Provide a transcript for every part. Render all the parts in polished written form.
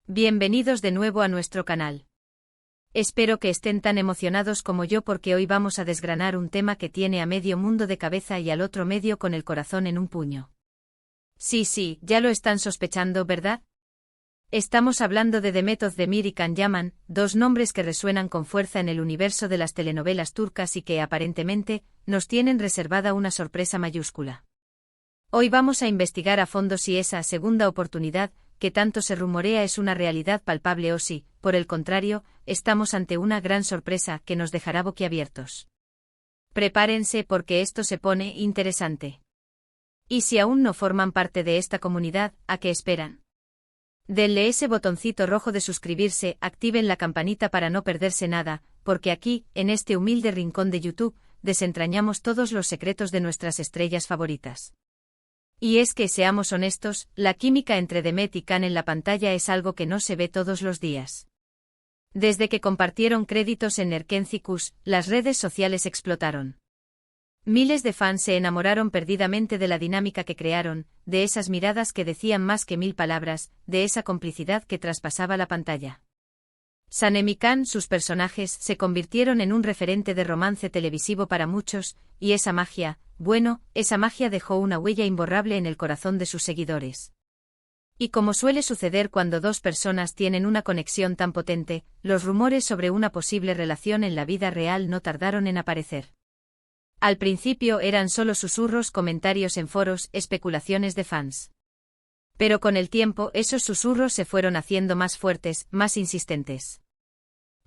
Bienvenidos de nuevo a nuestro canal. Espero que estén tan emocionados como yo porque hoy vamos a desgranar un tema que tiene a medio mundo de cabeza y al otro medio con el corazón en un puño. Sí, ya lo están sospechando, ¿verdad? Estamos hablando de Demet Özdemir y Can Yaman, dos nombres que resuenan con fuerza en el universo de las telenovelas turcas y que, aparentemente, nos tienen reservada una sorpresa mayúscula. Hoy vamos a investigar a fondo si esa segunda oportunidad, que tanto se rumorea, es una realidad palpable o si, por el contrario, estamos ante una gran sorpresa que nos dejará boquiabiertos. Prepárense porque esto se pone interesante. Y si aún no forman parte de esta comunidad, ¿a qué esperan? Denle ese botoncito rojo de suscribirse, activen la campanita para no perderse nada, porque aquí, en este humilde rincón de YouTube, desentrañamos todos los secretos de nuestras estrellas favoritas. Y es que, seamos honestos, la química entre Demet y Can en la pantalla es algo que no se ve todos los días. Desde que compartieron créditos en Erkenci, las redes sociales explotaron. Miles de fans se enamoraron perdidamente de la dinámica que crearon, de esas miradas que decían más que 1000 palabras, de esa complicidad que traspasaba la pantalla. Sanem y Can, sus personajes, se convirtieron en un referente de romance televisivo para muchos, y esa magia, esa magia dejó una huella imborrable en el corazón de sus seguidores. Y como suele suceder cuando dos personas tienen una conexión tan potente, los rumores sobre una posible relación en la vida real no tardaron en aparecer. Al principio eran solo susurros, comentarios en foros, especulaciones de fans. Pero con el tiempo esos susurros se fueron haciendo más fuertes, más insistentes.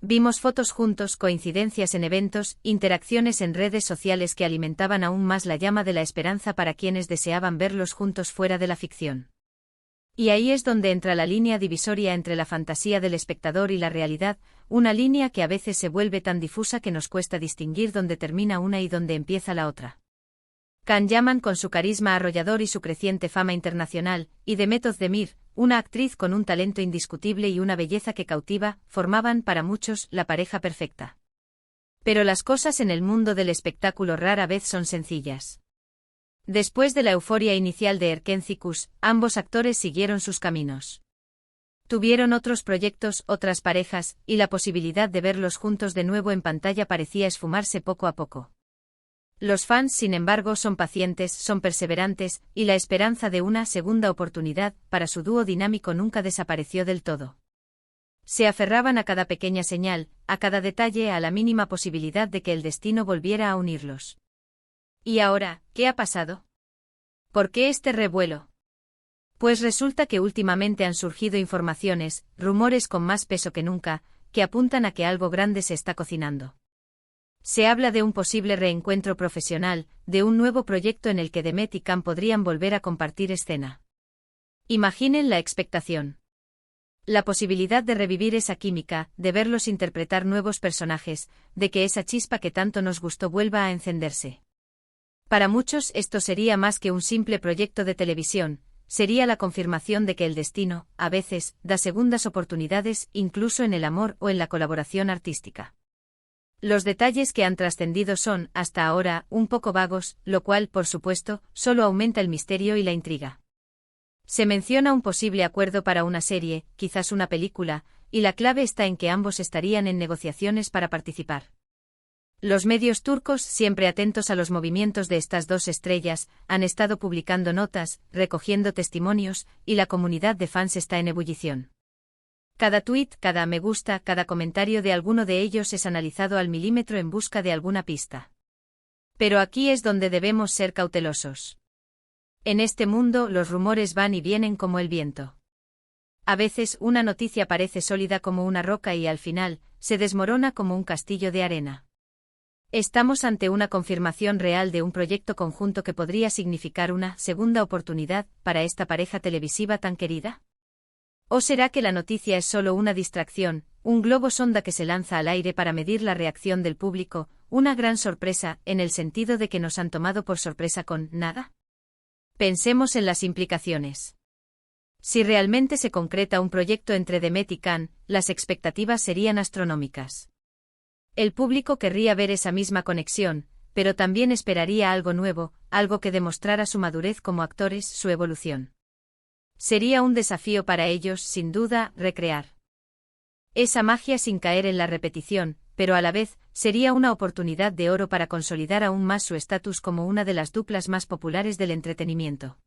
Vimos fotos juntos, coincidencias en eventos, interacciones en redes sociales que alimentaban aún más la llama de la esperanza para quienes deseaban verlos juntos fuera de la ficción. Y ahí es donde entra la línea divisoria entre la fantasía del espectador y la realidad, una línea que a veces se vuelve tan difusa que nos cuesta distinguir dónde termina una y dónde empieza la otra. Can Yaman, con su carisma arrollador y su creciente fama internacional, y Demet Özdemir, una actriz con un talento indiscutible y una belleza que cautiva, formaban para muchos la pareja perfecta. Pero las cosas en el mundo del espectáculo rara vez son sencillas. Después de la euforia inicial de Erkenci, ambos actores siguieron sus caminos. Tuvieron otros proyectos, otras parejas, y la posibilidad de verlos juntos de nuevo en pantalla parecía esfumarse poco a poco. Los fans, sin embargo, son pacientes, son perseverantes, y la esperanza de una segunda oportunidad para su dúo dinámico nunca desapareció del todo. Se aferraban a cada pequeña señal, a cada detalle, a la mínima posibilidad de que el destino volviera a unirlos. ¿Y ahora, qué ha pasado? ¿Por qué este revuelo? Pues resulta que últimamente han surgido informaciones, rumores con más peso que nunca, que apuntan a que algo grande se está cocinando. Se habla de un posible reencuentro profesional, de un nuevo proyecto en el que Demet y Can podrían volver a compartir escena. Imaginen la expectación. La posibilidad de revivir esa química, de verlos interpretar nuevos personajes, de que esa chispa que tanto nos gustó vuelva a encenderse. Para muchos esto sería más que un simple proyecto de televisión, sería la confirmación de que el destino, a veces, da segundas oportunidades, incluso en el amor o en la colaboración artística. Los detalles que han trascendido son, hasta ahora, un poco vagos, lo cual, por supuesto, solo aumenta el misterio y la intriga. Se menciona un posible acuerdo para una serie, quizás una película, y la clave está en que ambos estarían en negociaciones para participar. Los medios turcos, siempre atentos a los movimientos de estas dos estrellas, han estado publicando notas, recogiendo testimonios, y la comunidad de fans está en ebullición. Cada tuit, cada me gusta, cada comentario de alguno de ellos es analizado al milímetro en busca de alguna pista. Pero aquí es donde debemos ser cautelosos. En este mundo los rumores van y vienen como el viento. A veces una noticia parece sólida como una roca y al final, se desmorona como un castillo de arena. ¿Estamos ante una confirmación real de un proyecto conjunto que podría significar una segunda oportunidad para esta pareja televisiva tan querida? ¿O será que la noticia es solo una distracción, un globo sonda que se lanza al aire para medir la reacción del público, una gran sorpresa, en el sentido de que nos han tomado por sorpresa con nada? Pensemos en las implicaciones. Si realmente se concreta un proyecto entre Demet y Can, las expectativas serían astronómicas. El público querría ver esa misma conexión, pero también esperaría algo nuevo, algo que demostrara su madurez como actores, su evolución. Sería un desafío para ellos, sin duda, recrear esa magia sin caer en la repetición, pero a la vez, sería una oportunidad de oro para consolidar aún más su estatus como una de las duplas más populares del entretenimiento.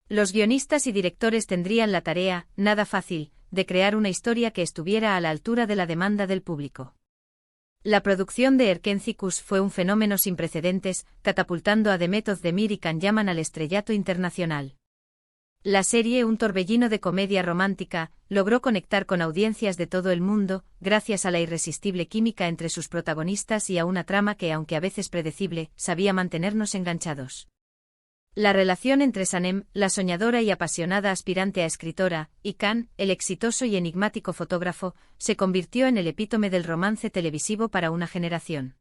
Los guionistas y directores tendrían la tarea, nada fácil, de crear una historia que estuviera a la altura de la demanda del público. La producción de Erkenzicus fue un fenómeno sin precedentes, catapultando a Demet Özdemir y Can Yaman al estrellato internacional. La serie, un torbellino de comedia romántica, logró conectar con audiencias de todo el mundo, gracias a la irresistible química entre sus protagonistas y a una trama que, aunque a veces predecible, sabía mantenernos enganchados. La relación entre Sanem, la soñadora y apasionada aspirante a escritora, y Can, el exitoso y enigmático fotógrafo, se convirtió en el epítome del romance televisivo para una generación.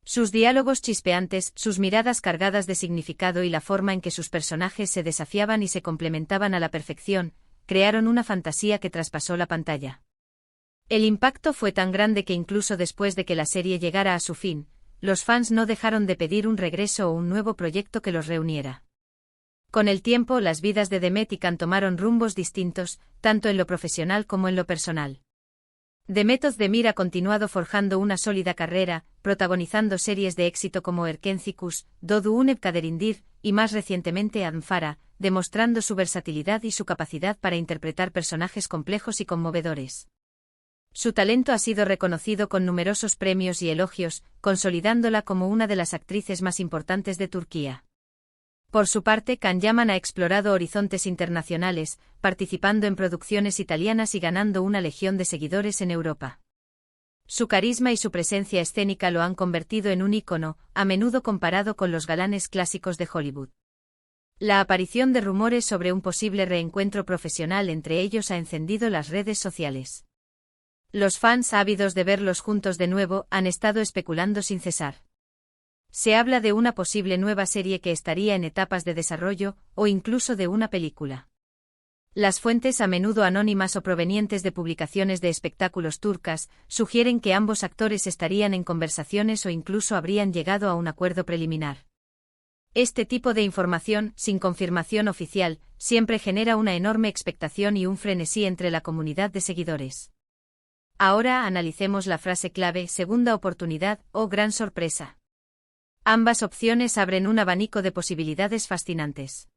Sus diálogos chispeantes, sus miradas cargadas de significado y la forma en que sus personajes se desafiaban y se complementaban a la perfección, crearon una fantasía que traspasó la pantalla. El impacto fue tan grande que incluso después de que la serie llegara a su fin, los fans no dejaron de pedir un regreso o un nuevo proyecto que los reuniera. Con el tiempo, las vidas de Demet y Can tomaron rumbos distintos, tanto en lo profesional como en lo personal. Demet Özdemir ha continuado forjando una sólida carrera, protagonizando series de éxito como Erkenzicus, Doğduğun Kaderindeyim, y más recientemente Anfara, demostrando su versatilidad y su capacidad para interpretar personajes complejos y conmovedores. Su talento ha sido reconocido con numerosos premios y elogios, consolidándola como una de las actrices más importantes de Turquía. Por su parte, Can Yaman ha explorado horizontes internacionales, participando en producciones italianas y ganando una legión de seguidores en Europa. Su carisma y su presencia escénica lo han convertido en un ícono, a menudo comparado con los galanes clásicos de Hollywood. La aparición de rumores sobre un posible reencuentro profesional entre ellos ha encendido las redes sociales. Los fans ávidos de verlos juntos de nuevo han estado especulando sin cesar. Se habla de una posible nueva serie que estaría en etapas de desarrollo, o incluso de una película. Las fuentes, a menudo anónimas o provenientes de publicaciones de espectáculos turcas, sugieren que ambos actores estarían en conversaciones o incluso habrían llegado a un acuerdo preliminar. Este tipo de información, sin confirmación oficial, siempre genera una enorme expectación y un frenesí entre la comunidad de seguidores. Ahora analicemos la frase clave, segunda oportunidad, o gran sorpresa. Ambas opciones abren un abanico de posibilidades fascinantes.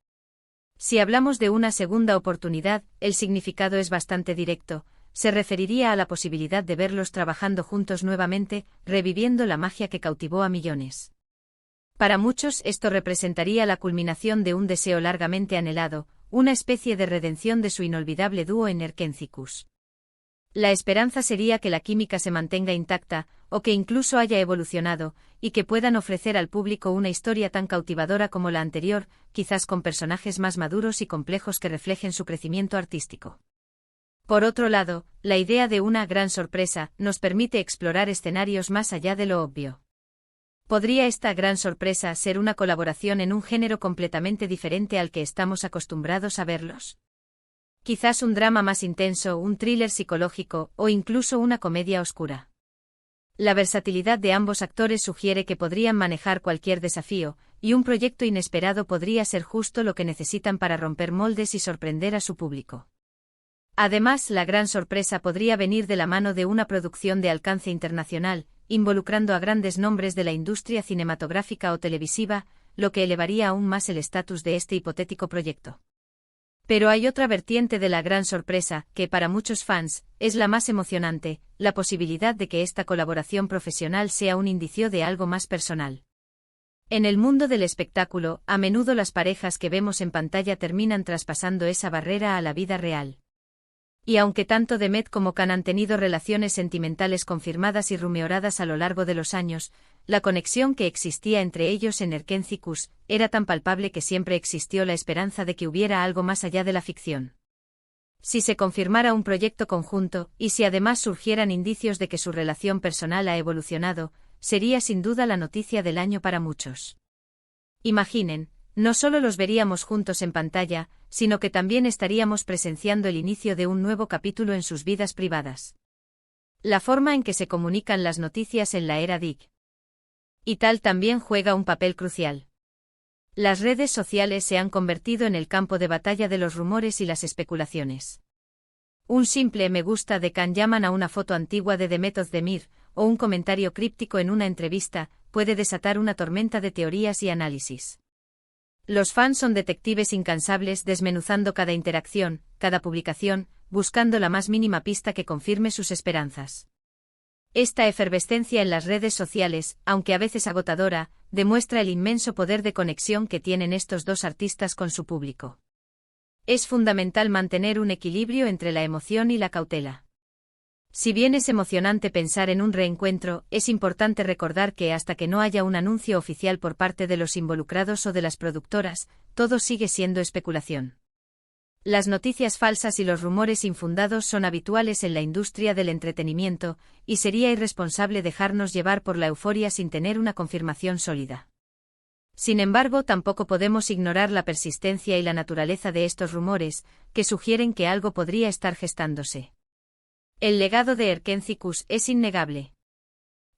Si hablamos de una segunda oportunidad, el significado es bastante directo, se referiría a la posibilidad de verlos trabajando juntos nuevamente, reviviendo la magia que cautivó a millones. Para muchos esto representaría la culminación de un deseo largamente anhelado, una especie de redención de su inolvidable dúo en Erkenzicus. La esperanza sería que la química se mantenga intacta, o que incluso haya evolucionado, y que puedan ofrecer al público una historia tan cautivadora como la anterior, quizás con personajes más maduros y complejos que reflejen su crecimiento artístico. Por otro lado, la idea de una gran sorpresa nos permite explorar escenarios más allá de lo obvio. ¿Podría esta gran sorpresa ser una colaboración en un género completamente diferente al que estamos acostumbrados a verlos? Quizás un drama más intenso, un thriller psicológico, o incluso una comedia oscura. La versatilidad de ambos actores sugiere que podrían manejar cualquier desafío, y un proyecto inesperado podría ser justo lo que necesitan para romper moldes y sorprender a su público. Además, la gran sorpresa podría venir de la mano de una producción de alcance internacional, involucrando a grandes nombres de la industria cinematográfica o televisiva, lo que elevaría aún más el estatus de este hipotético proyecto. Pero hay otra vertiente de la gran sorpresa, que para muchos fans, es la más emocionante, la posibilidad de que esta colaboración profesional sea un indicio de algo más personal. En el mundo del espectáculo, a menudo las parejas que vemos en pantalla terminan traspasando esa barrera a la vida real. Y aunque tanto Demet como Can han tenido relaciones sentimentales confirmadas y rumoreadas a lo largo de los años, la conexión que existía entre ellos en Erkenzicus era tan palpable que siempre existió la esperanza de que hubiera algo más allá de la ficción. Si se confirmara un proyecto conjunto, y si además surgieran indicios de que su relación personal ha evolucionado, sería sin duda la noticia del año para muchos. Imaginen, no solo los veríamos juntos en pantalla, sino que también estaríamos presenciando el inicio de un nuevo capítulo en sus vidas privadas. La forma en que se comunican las noticias en la era digital también juega un papel crucial. Las redes sociales se han convertido en el campo de batalla de los rumores y las especulaciones. Un simple me gusta de Can Yaman a una foto antigua de Demet Özdemir, o un comentario críptico en una entrevista, puede desatar una tormenta de teorías y análisis. Los fans son detectives incansables desmenuzando cada interacción, cada publicación, buscando la más mínima pista que confirme sus esperanzas. Esta efervescencia en las redes sociales, aunque a veces agotadora, demuestra el inmenso poder de conexión que tienen estos dos artistas con su público. Es fundamental mantener un equilibrio entre la emoción y la cautela. Si bien es emocionante pensar en un reencuentro, es importante recordar que hasta que no haya un anuncio oficial por parte de los involucrados o de las productoras, todo sigue siendo especulación. Las noticias falsas y los rumores infundados son habituales en la industria del entretenimiento, y sería irresponsable dejarnos llevar por la euforia sin tener una confirmación sólida. Sin embargo, tampoco podemos ignorar la persistencia y la naturaleza de estos rumores, que sugieren que algo podría estar gestándose. El legado de Erken Cikus es innegable.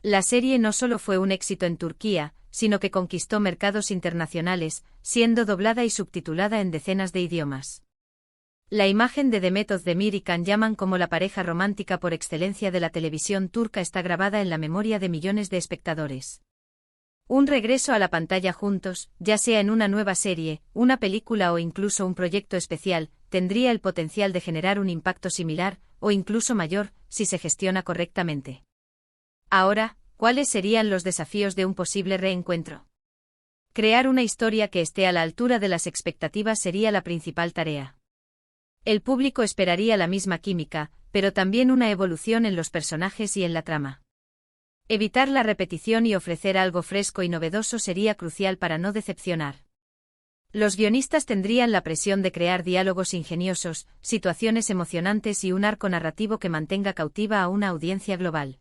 La serie no solo fue un éxito en Turquía, sino que conquistó mercados internacionales, siendo doblada y subtitulada en decenas de idiomas. La imagen de Demet Özdemir y Can Yaman como la pareja romántica por excelencia de la televisión turca está grabada en la memoria de millones de espectadores. Un regreso a la pantalla juntos, ya sea en una nueva serie, una película o incluso un proyecto especial, tendría el potencial de generar un impacto similar, o incluso mayor, si se gestiona correctamente. Ahora, ¿cuáles serían los desafíos de un posible reencuentro? Crear una historia que esté a la altura de las expectativas sería la principal tarea. El público esperaría la misma química, pero también una evolución en los personajes y en la trama. Evitar la repetición y ofrecer algo fresco y novedoso sería crucial para no decepcionar. Los guionistas tendrían la presión de crear diálogos ingeniosos, situaciones emocionantes y un arco narrativo que mantenga cautiva a una audiencia global.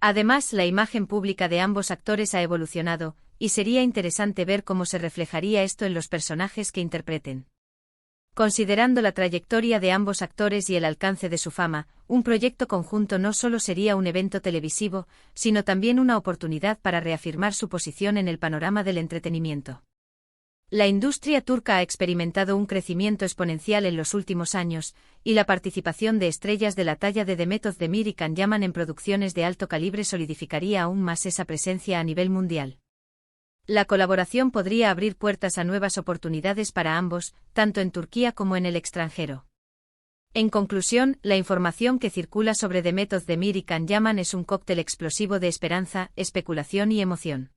Además, la imagen pública de ambos actores ha evolucionado, y sería interesante ver cómo se reflejaría esto en los personajes que interpreten. Considerando la trayectoria de ambos actores y el alcance de su fama, un proyecto conjunto no solo sería un evento televisivo, sino también una oportunidad para reafirmar su posición en el panorama del entretenimiento. La industria turca ha experimentado un crecimiento exponencial en los últimos años, y la participación de estrellas de la talla de Demet Özdemir y Can Yaman en producciones de alto calibre solidificaría aún más esa presencia a nivel mundial. La colaboración podría abrir puertas a nuevas oportunidades para ambos, tanto en Turquía como en el extranjero. En conclusión, la información que circula sobre Demet Özdemir y Can Yaman es un cóctel explosivo de esperanza, especulación y emoción.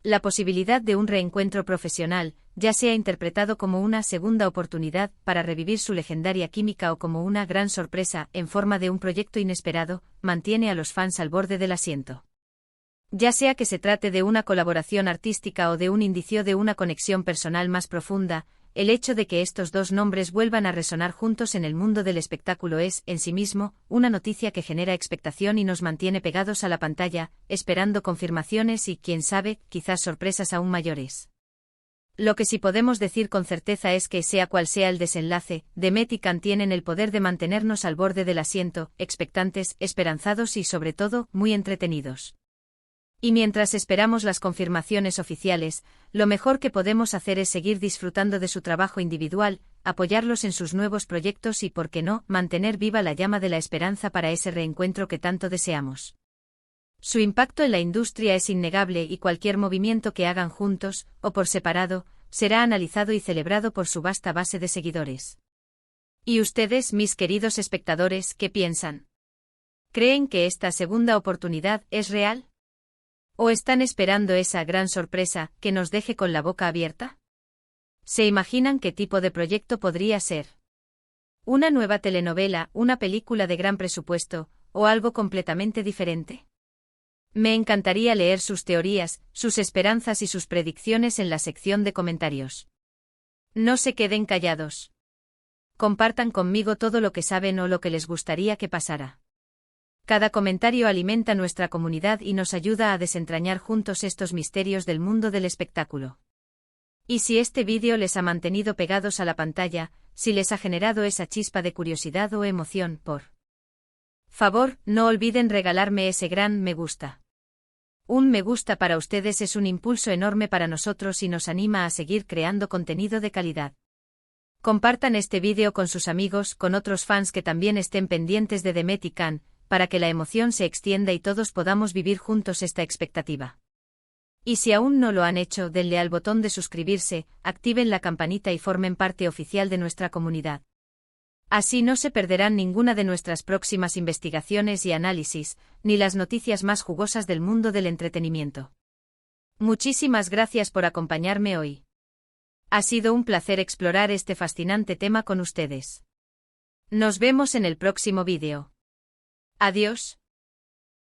La posibilidad de un reencuentro profesional, ya sea interpretado como una segunda oportunidad para revivir su legendaria química o como una gran sorpresa en forma de un proyecto inesperado, mantiene a los fans al borde del asiento. Ya sea que se trate de una colaboración artística o de un indicio de una conexión personal más profunda, el hecho de que estos dos nombres vuelvan a resonar juntos en el mundo del espectáculo es, en sí mismo, una noticia que genera expectación y nos mantiene pegados a la pantalla, esperando confirmaciones y, quién sabe, quizás sorpresas aún mayores. Lo que sí podemos decir con certeza es que, sea cual sea el desenlace, Demet y Can tienen el poder de mantenernos al borde del asiento, expectantes, esperanzados y, sobre todo, muy entretenidos. Y mientras esperamos las confirmaciones oficiales, lo mejor que podemos hacer es seguir disfrutando de su trabajo individual, apoyarlos en sus nuevos proyectos y, por qué no, mantener viva la llama de la esperanza para ese reencuentro que tanto deseamos. Su impacto en la industria es innegable y cualquier movimiento que hagan juntos, o por separado, será analizado y celebrado por su vasta base de seguidores. ¿Y ustedes, mis queridos espectadores, qué piensan? ¿Creen que esta segunda oportunidad es real? ¿O están esperando esa gran sorpresa que nos deje con la boca abierta? ¿Se imaginan qué tipo de proyecto podría ser? ¿Una nueva telenovela, una película de gran presupuesto, o algo completamente diferente? Me encantaría leer sus teorías, sus esperanzas y sus predicciones en la sección de comentarios. No se queden callados. Compartan conmigo todo lo que saben o lo que les gustaría que pasara. Cada comentario alimenta nuestra comunidad y nos ayuda a desentrañar juntos estos misterios del mundo del espectáculo. Y si este vídeo les ha mantenido pegados a la pantalla, si les ha generado esa chispa de curiosidad o emoción, por favor, no olviden regalarme ese gran me gusta. Un me gusta para ustedes es un impulso enorme para nosotros y nos anima a seguir creando contenido de calidad. Compartan este vídeo con sus amigos, con otros fans que también estén pendientes de Demet y Can, para que la emoción se extienda y todos podamos vivir juntos esta expectativa. Y si aún no lo han hecho, denle al botón de suscribirse, activen la campanita y formen parte oficial de nuestra comunidad. Así no se perderán ninguna de nuestras próximas investigaciones y análisis, ni las noticias más jugosas del mundo del entretenimiento. Muchísimas gracias por acompañarme hoy. Ha sido un placer explorar este fascinante tema con ustedes. Nos vemos en el próximo vídeo. Adiós.